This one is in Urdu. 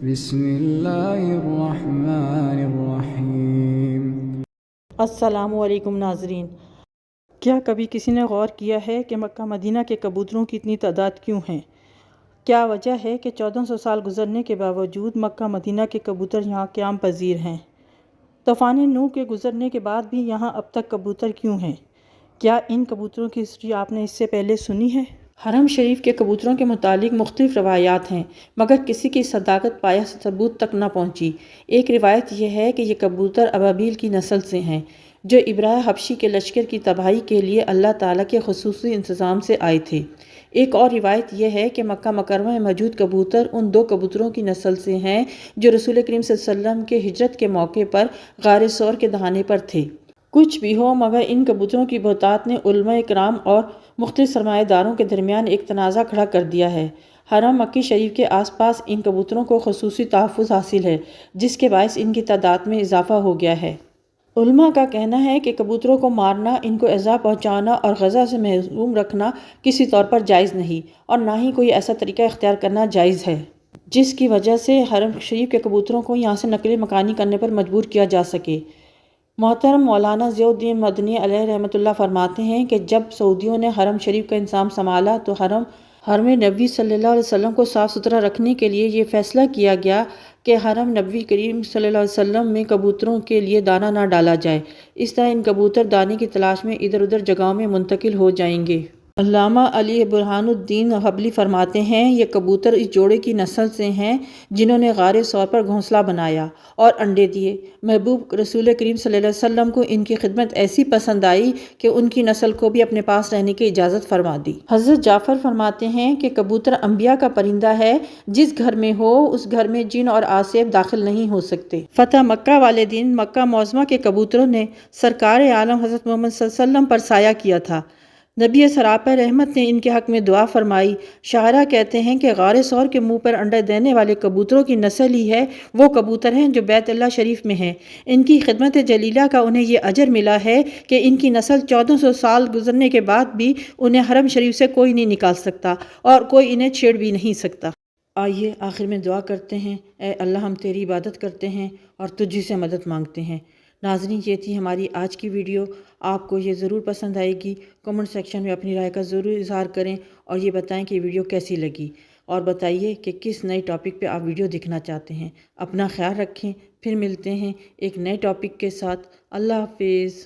بسم اللہ الرحمن الرحیم۔ السلام علیکم ناظرین، کیا کبھی کسی نے غور کیا ہے کہ مکہ مدینہ کے کبوتروں کی اتنی تعداد کیوں ہے؟ کیا وجہ ہے کہ 1400 سال گزرنے کے باوجود مکہ مدینہ کے کبوتر یہاں قیام پذیر ہیں؟ طوفان نوح کے گزرنے کے بعد بھی یہاں اب تک کبوتر کیوں ہیں؟ کیا ان کبوتروں کی ہسٹری آپ نے اس سے پہلے سنی ہے؟ حرم شریف کے کبوتروں کے متعلق مختلف روایات ہیں، مگر کسی کی صداقت پایا ثبوت تک نہ پہنچی۔ ایک روایت یہ ہے کہ یہ کبوتر ابابیل کی نسل سے ہیں، جو ابرہہ حبشی کے لشکر کی تباہی کے لیے اللہ تعالیٰ کے خصوصی انتظام سے آئے تھے۔ ایک اور روایت یہ ہے کہ مکہ مکرمہ میں موجود کبوتر ان دو کبوتروں کی نسل سے ہیں جو رسول کریم صلی اللہ علیہ وسلم کے ہجرت کے موقع پر غار ثور کے دہانے پر تھے۔ کچھ بھی ہو، مگر ان کبوتروں کی بہتات نے علماء کرام اور مختلف سرمایہ داروں کے درمیان ایک تنازع کھڑا کر دیا ہے۔ حرم مکی شریف کے آس پاس ان کبوتروں کو خصوصی تحفظ حاصل ہے، جس کے باعث ان کی تعداد میں اضافہ ہو گیا ہے۔ علماء کا کہنا ہے کہ کبوتروں کو مارنا، ان کو ایذا پہنچانا اور غذا سے محروم رکھنا کسی طور پر جائز نہیں، اور نہ ہی کوئی ایسا طریقہ اختیار کرنا جائز ہے جس کی وجہ سے حرم شریف کے کبوتروں کو یہاں سے نقل مکانی کرنے پر مجبور کیا جا سکے۔ محترم مولانا ضیاء الدین مدنی علیہ رحمۃ اللہ فرماتے ہیں کہ جب سعودیوں نے حرم شریف کا انتظام سنبھالا تو حرم نبوی صلی اللہ علیہ وسلم کو صاف ستھرا رکھنے کے لیے یہ فیصلہ کیا گیا کہ حرم نبوی کریم صلی اللہ علیہ وسلم میں کبوتروں کے لیے دانہ نہ ڈالا جائے، اس طرح ان کبوتر دانے کی تلاش میں ادھر ادھر جگہوں میں منتقل ہو جائیں گے۔ علامہ علی برہان الدین حبلی فرماتے ہیں یہ کبوتر اس جوڑے کی نسل سے ہیں جنہوں نے غار ثور پر گھونسلہ بنایا اور انڈے دیے۔ محبوب رسول کریم صلی اللہ علیہ وسلم کو ان کی خدمت ایسی پسند آئی کہ ان کی نسل کو بھی اپنے پاس رہنے کی اجازت فرما دی۔ حضرت جعفر فرماتے ہیں کہ کبوتر انبیاء کا پرندہ ہے، جس گھر میں ہو اس گھر میں جن اور آصف داخل نہیں ہو سکتے۔ فتح مکہ والے دن مکہ معظمہ کے کبوتروں نے سرکار عالم حضرت محمد صلی اللہ علیہ وسلم پر سایہ کیا تھا۔ نبی سراپا رحمت نے ان کے حق میں دعا فرمائی۔ شاعرہ کہتے ہیں کہ غار ثور کے منہ پر انڈے دینے والے کبوتروں کی نسل ہی ہے وہ کبوتر ہیں جو بیت اللہ شریف میں ہیں۔ ان کی خدمت جلیلہ کا انہیں یہ اجر ملا ہے کہ ان کی نسل 1400 سال گزرنے کے بعد بھی انہیں حرم شریف سے کوئی نہیں نکال سکتا اور کوئی انہیں چھیڑ بھی نہیں سکتا۔ آئیے آخر میں دعا کرتے ہیں۔ اے اللہ، ہم تیری عبادت کرتے ہیں اور تجھ سے مدد مانگتے ہیں۔ ناظرین، یہ تھی ہماری آج کی ویڈیو۔ آپ کو یہ ضرور پسند آئے گی۔ کمنٹ سیکشن میں اپنی رائے کا ضرور اظہار کریں اور یہ بتائیں کہ ویڈیو کیسی لگی، اور بتائیے کہ کس نئے ٹاپک پہ آپ ویڈیو دیکھنا چاہتے ہیں۔ اپنا خیال رکھیں، پھر ملتے ہیں ایک نئے ٹاپک کے ساتھ۔ اللہ حافظ۔